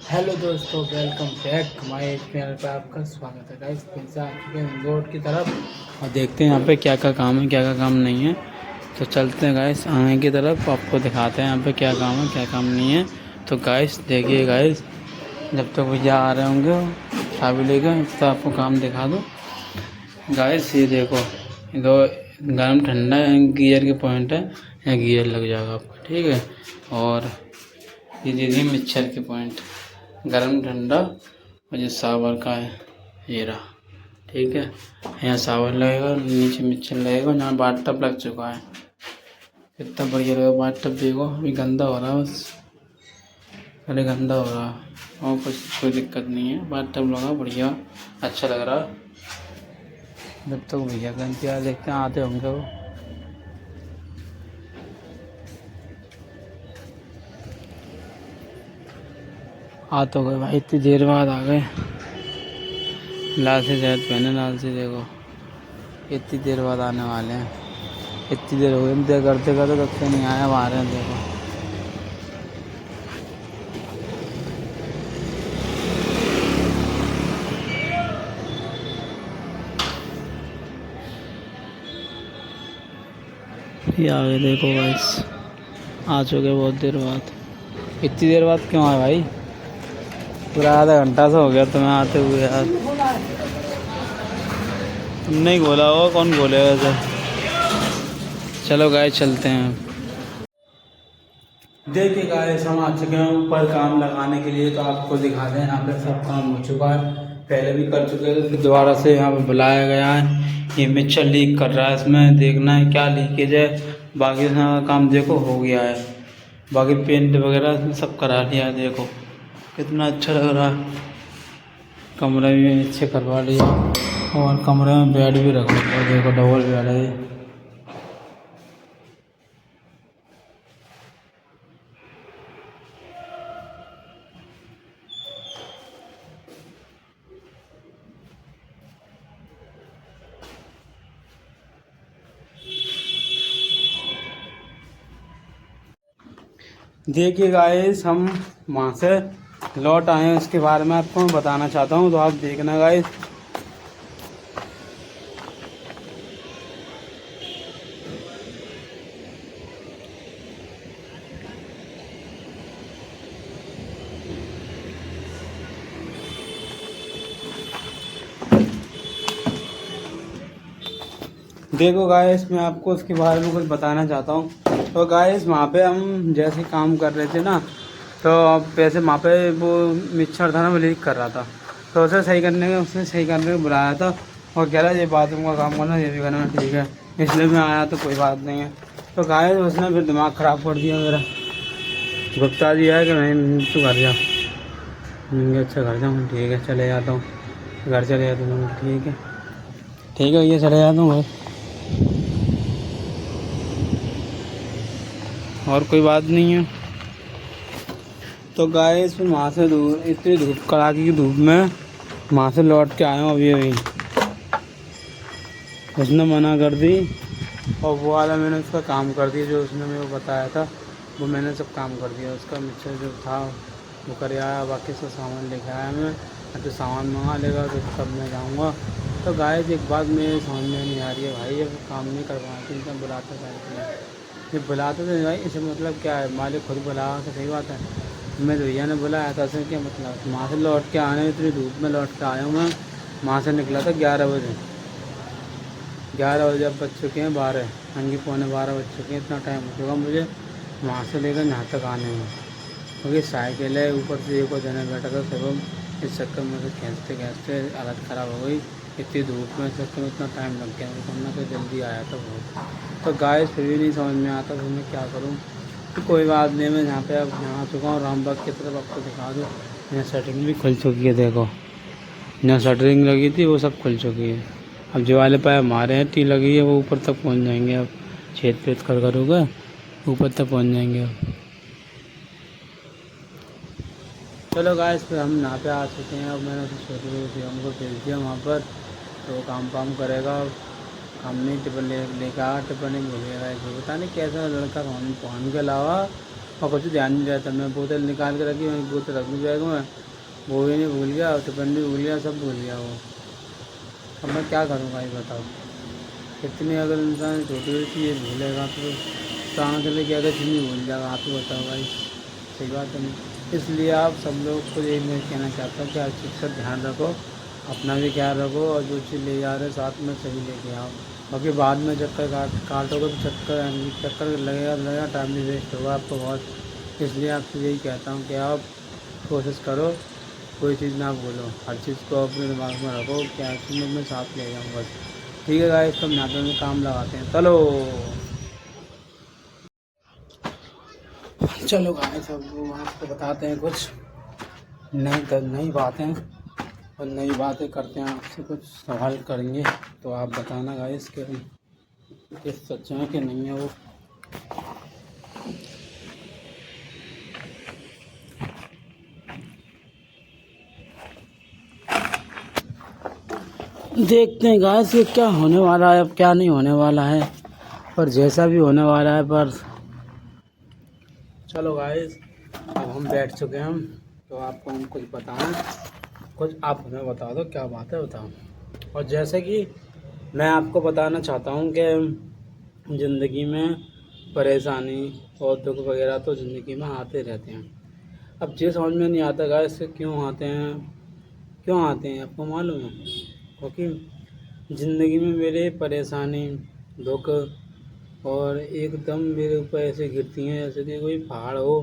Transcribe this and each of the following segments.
Hello दोस्तों, welcome back my channel पर आपका स्वागत है। गाइस फिर से आ चुके हैं रोड की तरफ और देखते हैं यहाँ पे क्या क्या काम है क्या क्या काम नहीं है। तो चलते हैं गाइस आगे की तरफ, आपको दिखाते हैं यहाँ पे क्या काम है क्या काम नहीं है। तो गाइस देखिए गाइस, जब तक भैया आ रहे होंगे चाबी लेकर तो आपको काम दिखा दो। गाइस ये देखो, ये दो गर्म ठंडा गियर के पॉइंट है, यहाँ गियर लग जाएगा आपको, ठीक है। और ये दीजिए मिक्सचर के पॉइंट, गरम ठंडा, और ये सावर का है ये रहा, ठीक है। यहाँ सावर लगेगा, नीचे मिक्सचर लगेगा, जहाँ बाथ टब लग चुका है। कितना बढ़िया लगेगा बाथ टब, देखो अभी गंदा हो रहा है बस, अरे गंदा हो रहा है और कुछ कोई दिक्कत नहीं है। बाथ टब लगा बढ़िया, अच्छा लग रहा है। जब तक भैया का इंतजार देखते हैं, आते होंगे वो। आ तो गए भाई, इतनी देर बाद आ गए। लाल से जैकेट पहने, लाल से देखो इतनी देर बाद आने वाले हैं। इतनी देर हो गई इंतजार करते करते, तब से नहीं आया, वहाँ रहे हैं देखो। ये आ गए देखो गाइस, आ चुके बहुत देर बाद। इतनी देर बाद क्यों आए भाई, पूरा आधा घंटा से हो गया तुम्हें आते हुए यार। तुमने ही बोला होगा, कौन बोलेगा ऐसे। चलो गाइस चलते हैं। देखिए गाइस, हम आ चुके हैं ऊपर काम लगाने के लिए, तो आपको दिखा दें यहाँ पे सब काम हो चुका है। पहले भी कर चुके थे, फिर दोबारा से यहाँ पे बुलाया गया है। ये मिक्सचर लीक कर रहा है, इसमें देखना है क्या लीकेज है। बाकी सारा काम देखो हो गया है, बाकी पेंट वगैरह इसमें सब करा लिया है। देखो कितना अच्छा लग रहा है, कमरे भी अच्छे करवा लिया, और कमरे में बेड भी रखा हुआ है, देखो डबल बेड है ये। देखिए गाइस, हम वहाँ से लौट आए हैं, उसके बारे में आपको मैं बताना चाहता हूँ, तो आप देखना गाइस। देखो गाइस, मैं आपको उसके बारे में कुछ बताना चाहता हूँ। तो गाइस वहाँ पे हम जैसे काम कर रहे थे ना, तो अब वैसे वहाँ पे वो मिक्सर था ना, वो लीक कर रहा था। तो उसे सही करने के उसने सही करने को बुलाया था, और कह रहा है ये बाथरूम का काम करना, ये भी करना, ठीक है। इसलिए मैं आया, तो कोई बात नहीं है। तो गाइस उसने फिर दिमाग ख़राब कर दिया मेरा, गुप्ता जी है कि नहीं तू घर जा। अच्छा घर जाऊँ, ठीक है चले जाता हूँ, घर चले जाता हूँ, ठीक है भैया चले जाता हूँ भाई, और कोई बात नहीं है। तो गाइस फिर वहाँ से दूर, इतनी धूप कड़ाके की धूप में वहाँ से लौट के आया हूँ अभी अभी। उसने मना कर दी, और वो वाला मैंने उसका काम कर दिया, जो उसने मेरे को बताया था वो मैंने सब काम कर दिया। उसका मिक्सर जो था वो कर आया, बाकी सब सामान लेके आया मैं। तो सामान मंगा लेगा तो तब मैं जाऊँगा। तो गाइस एक बात मेरे समझ में नहीं आ रही है भाई, ये काम नहीं कर पाते, इनका बुलाते थे, ये बुलाते थे भाई, इसे मतलब क्या है, मालिक खुद बुला तो सही बात है। मैं तो भैया ने बुलाया था, इसमें क्या मतलब। वहाँ से लौट के आने, इतनी धूप में लौट के आया हूँ मैं। वहाँ से निकला था 11 बजे, 11 बजे अब बज चुके हैं 12, हाँ पौने 12 बज चुके हैं। इतना टाइम हो चुका मुझे वहाँ से लेकर यहाँ तक आने में, क्योंकि साइकिल है, ऊपर से एक और जने बैठा था सब, इस चक्कर में से खींचते खींचते हालत ख़राब हो गई। इतनी धूप में, इस चक्कर में इतना टाइम लग गया मुझे, वरना तो जल्दी आया था बहुत। तो गाइस फिर भी नहीं समझ में आता, तो मैं क्या करूँ। तो कोई बात नहीं, मैं यहाँ पे अब यहाँ आ चुका हूँ रामबाग की तरफ, आपको दिखा दूँ। यहाँ शटरिंग भी खुल चुकी है, देखो यहाँ शटरिंग लगी थी वो सब खुल चुकी है। अब जो वाले पाए हमारे हैं टी लगी है, वो ऊपर तक पहुँच जाएंगे। अब छेद पेद कर करोगे ऊपर तक पहुँच जाएंगे अब। चलो गाइस फिर हम यहाँ पे आ चुके हैं। अब मैंने उसे छोटी छोटी हमको भेज दिया वहाँ पर, तो काम वाम करेगा। हम नहीं टिफिन लेके आ, टिफिन नहीं भूलिएगा। पता नहीं कैसा लड़का, फोन के अलावा और कुछ ध्यान नहीं रहता। मैं बोतल निकाल के रखी, मैं बोतल रख दी बैग में, वो भी नहीं भूल गया, टिफिन भी भूल गया, सब भूल गया वो। अब मैं क्या करूँगा ये बताओ। इतनी अगर इंसान छोटी छोटी चीज़ भूलेगा तो आगे चले के अगर चीज़ नहीं भूल जाएगा, आप ही बताओ भाई। सही बात है नहीं। इसलिए आप सब लोग को यही मैं कहना चाहता हूँ कि हर चीज़ का ध्यान रखो, अपना भी ख्याल रखो, और जो चीज़ ले जा रहे हो साथ में सही लेके आओ। बाकी बाद में चक्कर काटोगे तो चक्कर चक्कर लगेगा, टाइम भी वेस्ट होगा आपको बहुत। इसलिए आपसे यही कहता हूँ कि आप कोशिश करो, कोई चीज़ ना भूलो, हर चीज़ को अपने दिमाग में रखो, क्या चीज़ मैं साथ ले जाऊँ बस। ठीक है गाइस, तो नाते में काम लगाते हैं, चलो। चलो गाइस, अब आपको बताते हैं कुछ नई बातें, और नई बातें करते हैं, आपसे कुछ सवाल करेंगे, तो आप बताना गाइस कि सच है कि नहीं है वो। देखते हैं गाइस ये क्या होने वाला है, अब क्या नहीं होने वाला है, पर जैसा भी होने वाला है। पर चलो गाइस, अब हम बैठ चुके हैं, तो आपको हम कुछ बताएं, कुछ आप हमें बता दो क्या बात है, बताओ। और जैसे कि मैं आपको बताना चाहता हूँ कि ज़िंदगी में परेशानी और दुख वगैरह तो ज़िंदगी में आते रहते हैं। अब ये समझ में नहीं आता गाइस क्यों आते हैं, क्यों आते हैं आपको मालूम है? क्योंकि ज़िंदगी में मेरे परेशानी, दुख और एकदम मेरे ऊपर ऐसे गिरती हैं जैसे कि कोई पहाड़ हो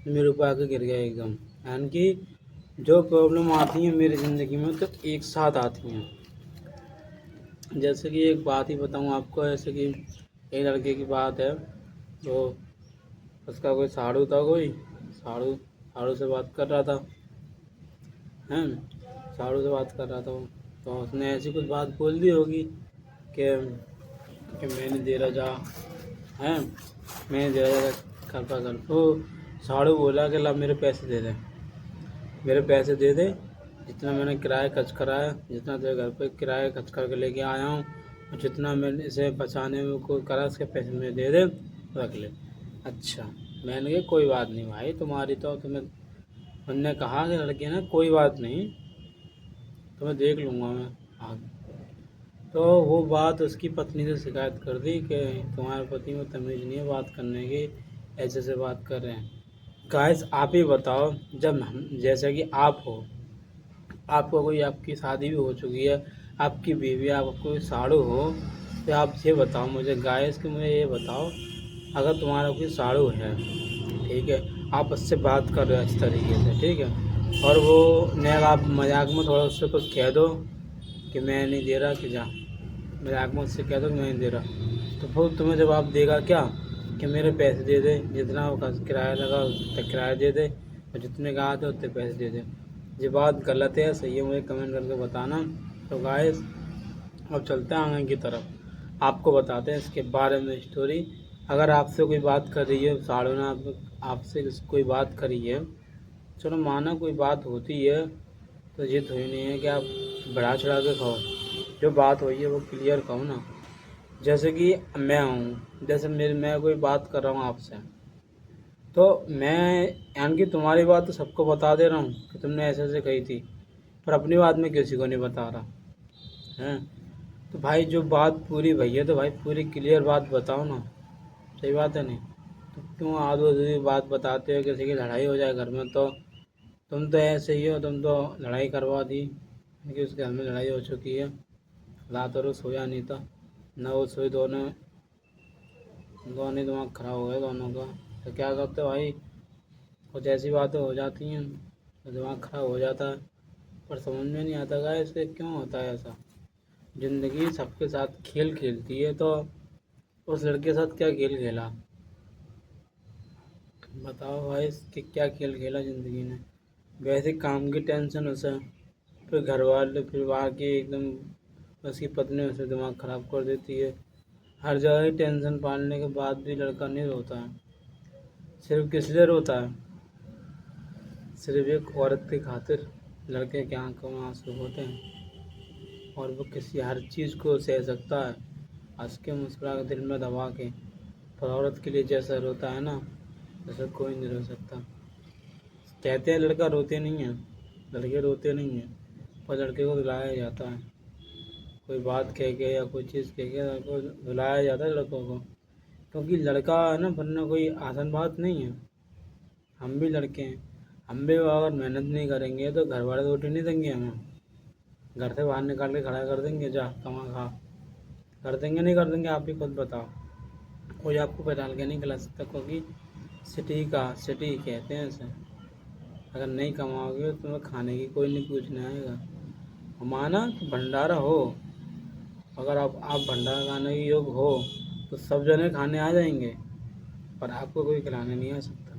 मेरे ऊपर आके गिर गया एकदम। यानी कि जो प्रॉब्लम आती हैं मेरी ज़िंदगी में तो एक साथ आती हैं। जैसे कि एक बात ही बताऊं आपको, ऐसे कि एक लड़के की बात है, तो उसका कोई साड़ू था, कोई साड़ू साड़ू से बात कर रहा था, हैं, साड़ू से बात कर रहा था वो। तो उसने ऐसी कुछ बात बोल दी होगी कि मैंने दे रहा जा, हैं, मैंने दे रहा जा कर पा कर। तो साड़ू बोला कि ला मेरे पैसे दे दे, मेरे पैसे दे दे, जितना मैंने किराया खर्च कराया, जितना तेरे घर पे किराया खर्च करके लेके आया हूँ, और जितना मैंने इसे बचाने में को करा उसके पैसे मुझे दे दे, रख ले। अच्छा, मैंने कहा कोई बात नहीं भाई, तुम्हारी तो तुम्हें, उनने कहा कि लड़के ने कोई बात नहीं, तुम्हें देख लूँगा मैं आगे। तो वो बात उसकी पत्नी से शिकायत कर दी कि तुम्हारे पति में तमीज़ नहीं है बात करने की, ऐसे से बात कर रहे हैं। गाइस आप ही बताओ, जब हम जैसे कि आप हो, आपको कोई, आपकी शादी भी हो चुकी है, आपकी बीवी, आपको कोई साड़ू हो, तो आप ये बताओ मुझे गाइस कि मुझे ये बताओ, अगर तुम्हारा कोई साड़ू है, ठीक है, आप उससे बात कर रहे हो अच्छे तरीके से, ठीक है, और वो नया आप मजाक में थोड़ा उससे कुछ कह दो कि मैं नहीं दे रहा, कि जा, मजाक में उससे कह दो कि मैं नहीं दे रहा, तो फिर तुम्हें जवाब देगा क्या कि मेरे पैसे दे दे, जितना वो किराया लगा उतना किराया दे दे, और जितने कहा था उतने पैसे दे दे। ये बात गलत है या सही है मुझे कमेंट करके बताना। तो गाइस अब चलते हैं आगे की तरफ, आपको बताते हैं इसके बारे में स्टोरी। अगर आपसे कोई बात कर रही है, साड़ू ने आपसे कोई बात करी है, चलो माना कोई बात होती है, तो ये थोड़ी नहीं है कि आप बढ़ा चढ़ा के कहो, जो बात हुई है वो क्लियर कहो ना। जैसे कि मैं हूँ, जैसे मैं कोई बात कर रहा हूँ आपसे, तो मैं, यानी कि तुम्हारी बात तो सबको बता दे रहा हूँ कि तुमने ऐसे ऐसे कही थी, पर अपनी बात में किसी को नहीं बता रहा हैं। तो भाई जो बात पूरी भई है तो भाई पूरी क्लियर बात बताओ ना, सही बात है नहीं? तो क्यों आधो अधूरी बात बताते हो, किसी की लड़ाई हो जाए घर में तो तुम तो ऐसे ही हो, तुम तो लड़ाई करवा दी, क्योंकि उसके घर में लड़ाई हो चुकी है, रात और वो सोया नहीं था, ना वो सोई, दोनों दोनों ही दिमाग खराब हो गया दोनों का। तो क्या करते हो भाई, कुछ ऐसी बातें हो जाती हैं तो दिमाग खराब हो जाता है, पर समझ में नहीं आता है इससे क्यों होता है ऐसा। ज़िंदगी सबके साथ खेल खेलती है, तो उस लड़के के साथ क्या खेल खेला, बताओ भाई, कि क्या खेल खेला ज़िंदगी ने। वैसे काम की टेंशन उसे, फिर घर वाले, फिर वहाँ की एकदम उसकी पत्नी उसे दिमाग ख़राब कर देती है। हर जगह ही टेंशन पालने के बाद भी लड़का नहीं रोता है, सिर्फ किस लिए रोता है, सिर्फ एक औरत की खातिर। लड़के की आंखों में आंसू होते हैं, और वो किसी हर चीज़ को सह सकता है, हंस के मुस्कुरा के दिल में दबा के, पर औरत के लिए जैसा रोता है ना, ऐसा कोई नहीं रह सकता। कहते हैं लड़का रोते नहीं है, लड़के रोते नहीं हैं, पर लड़के को रुलाया जाता है। कोई बात कह के या कोई चीज़ कह के लड़को रुलाया जाता है लड़कों को, क्योंकि लड़का है ना बनना कोई आसान बात नहीं है। हम भी लड़के हैं, हम भी अगर मेहनत नहीं करेंगे तो घर वाले रोटी नहीं देंगे हमें, घर से बाहर निकाल के खड़ा कर देंगे, जा कमा खा। कर देंगे नहीं कर देंगे, आप भी खुद बताओ। कोई आपको पैदाल के नहीं खिला सकता, क्योंकि सिटी कहते हैं इसे। अगर नहीं कमाओगे तो तुम्हें खाने की कोई नहीं पूछने आएगा। माना तो भंडारा हो, अगर आप भंडारा खाने के योग हो तो सब जने खाने आ जाएंगे, पर आपको कोई खिलाने नहीं आ सकता।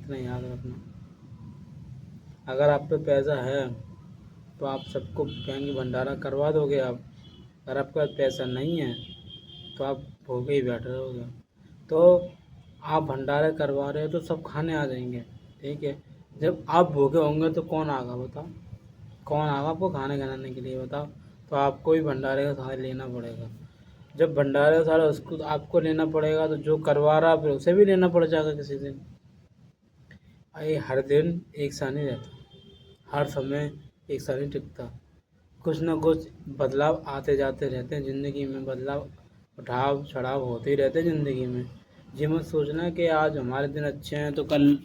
इतना याद रखना। अगर आप पे पैसा है तो आप सबको कहेंगे भंडारा करवा दोगे आप। अगर आपके पास पैसा नहीं है तो आप भूखे ही बैठे रहोगे। तो आप भंडारा करवा रहे हो तो सब खाने आ जाएंगे, ठीक है। जब आप भूखे होंगे तो कौन आएगा बताओ, कौन आएगा आपको खाने खिलाने के लिए बताओ। तो आपको भी भंडारे का सहारा लेना पड़ेगा। जब भंडारे का सहारा उसको आपको लेना पड़ेगा तो जो करवा रहा है फिर उसे भी लेना पड़ जाएगा किसी दिन। ये हर दिन एक सा नहीं रहता, हर समय एक सा नहीं टिकता। कुछ ना कुछ बदलाव आते जाते रहते हैं ज़िंदगी में, बदलाव उठाव चढ़ाव होते ही रहते हैं ज़िंदगी में। ये मत सोचना कि आज हमारे दिन अच्छे हैं तो कल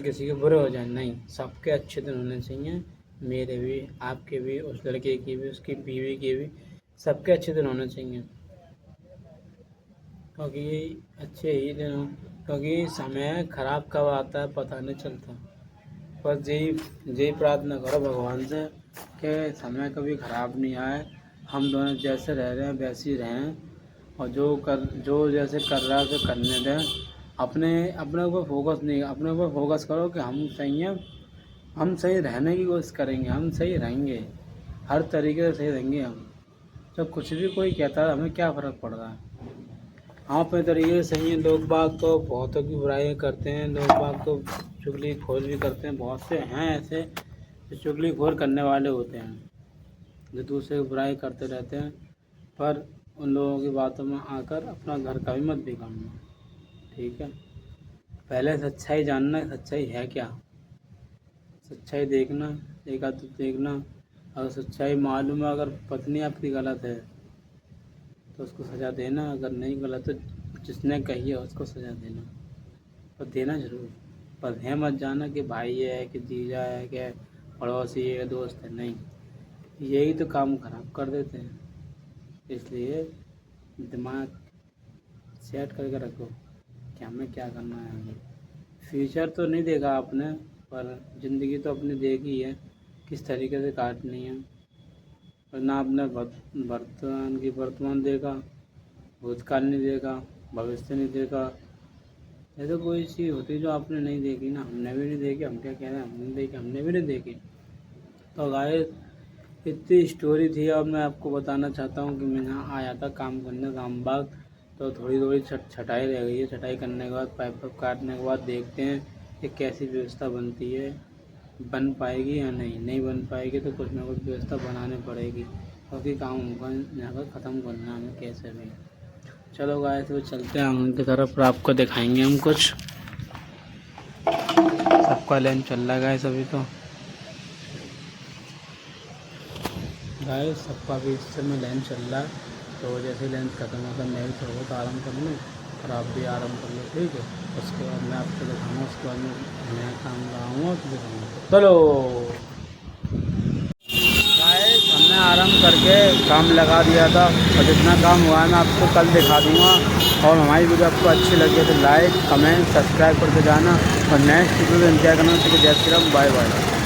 किसी के बुरे हो जाए। नहीं, सबके अच्छे दिन होने चाहिए, मेरे भी, आपके भी, उस लड़के की भी, उसकी बीवी के भी, सबके अच्छे दिन होने चाहिए। क्योंकि अच्छे ही दिन हो, क्योंकि समय खराब कब आता है पता नहीं चलता। बस यही प्रार्थना करो भगवान से कि समय कभी ख़राब नहीं आए, हम दोनों जैसे रह रहे हैं वैसे ही रहें, और जो जैसे कर रहा है उसे करने दें। अपने ऊपर फोकस नहीं, अपने ऊपर फोकस करो कि हम सही हैं, हम सही रहने की कोशिश करेंगे, हम सही रहेंगे, हर तरीके से सही रहेंगे हम। जब कुछ भी कोई कहता है हमें क्या फ़र्क पड़ रहा है, हम अपने तरीके से सही हैं। लोग बाग तो बहुतों की बुराई करते हैं, लोग बाग तो चुगलीखोर भी करते हैं, बहुत से हैं ऐसे जो चुगलीखोर करने वाले होते हैं, जो दूसरे की बुराई करते रहते हैं। पर उन लोगों की बातों में आकर अपना घर का भी मत बिगाड़ना, ठीक है। पहले सच्चाई जानना, सच्चाई है क्या, सच्चाई देखना, एक आध देखना। अगर सच्चाई मालूम है, अगर पत्नी आपकी गलत है तो उसको सज़ा देना, अगर नहीं गलत तो जिसने कही है उसको सज़ा देना, पर देना ज़रूर। पर है मत जाना कि भाई है कि जीजा है कि पड़ोसी है दोस्त है, नहीं, यही तो काम खराब कर देते हैं। इसलिए दिमाग सेट करके रखो कि हमें क्या करना है आगे। फ्यूचर तो नहीं देखा आपने, पर ज़िंदगी तो अपनी देखी है किस तरीके से काटनी है। और ना आपने वर्तमान देखा, भूतकाल नहीं देखा, भविष्य नहीं देखा। ये तो कोई चीज़ होती जो आपने नहीं देखी ना, हमने भी नहीं देखी। हम क्या कह रहे हैं, हमने देखी, हमने भी नहीं देखी। तो गाइस इतनी स्टोरी थी, और मैं आपको बताना चाहता हूँ कि मैं यहाँ आया था काम करने रामबाग। तो थोड़ी छटाई रह गई है, छटाई करने के बाद पाइप काटने के बाद देखते हैं कि कैसी व्यवस्था बनती है, बन पाएगी या नहीं बन पाएगी तो कुछ ना कुछ व्यवस्था बनानी पड़ेगी, क्योंकि काम हमको यहाँ पर ख़त्म करना हमें कैसे भी। चलो गाइस तो चलते हैं आंगन की तरफ, और आपको दिखाएंगे हम कुछ। सबका लाइन चल रहा है गाइस अभी तो, गाइस सबका भी इस समय लाइन चल रहा है। तो जैसे लाइन ख़त्म होगा मैं भी थोड़ा बहुत आराम कर लूँ और आप भी आराम कर लो, ठीक है। उसके बाद मैं आपको दिखाऊँगा, उसके बाद मैं नया काम लगाऊँगा तो दिखाऊँगा। चलो गाइस हमने आराम करके काम लगा दिया था, और जितना काम हुआ है मैं आपको कल दिखा दूँगा। और हमारी वीडियो आपको अच्छी लगी तो लाइक कमेंट सब्सक्राइब करके जाना, और नेक्स्ट वीडियो में इंतजार करना। जय श्री राम, बाय बाय।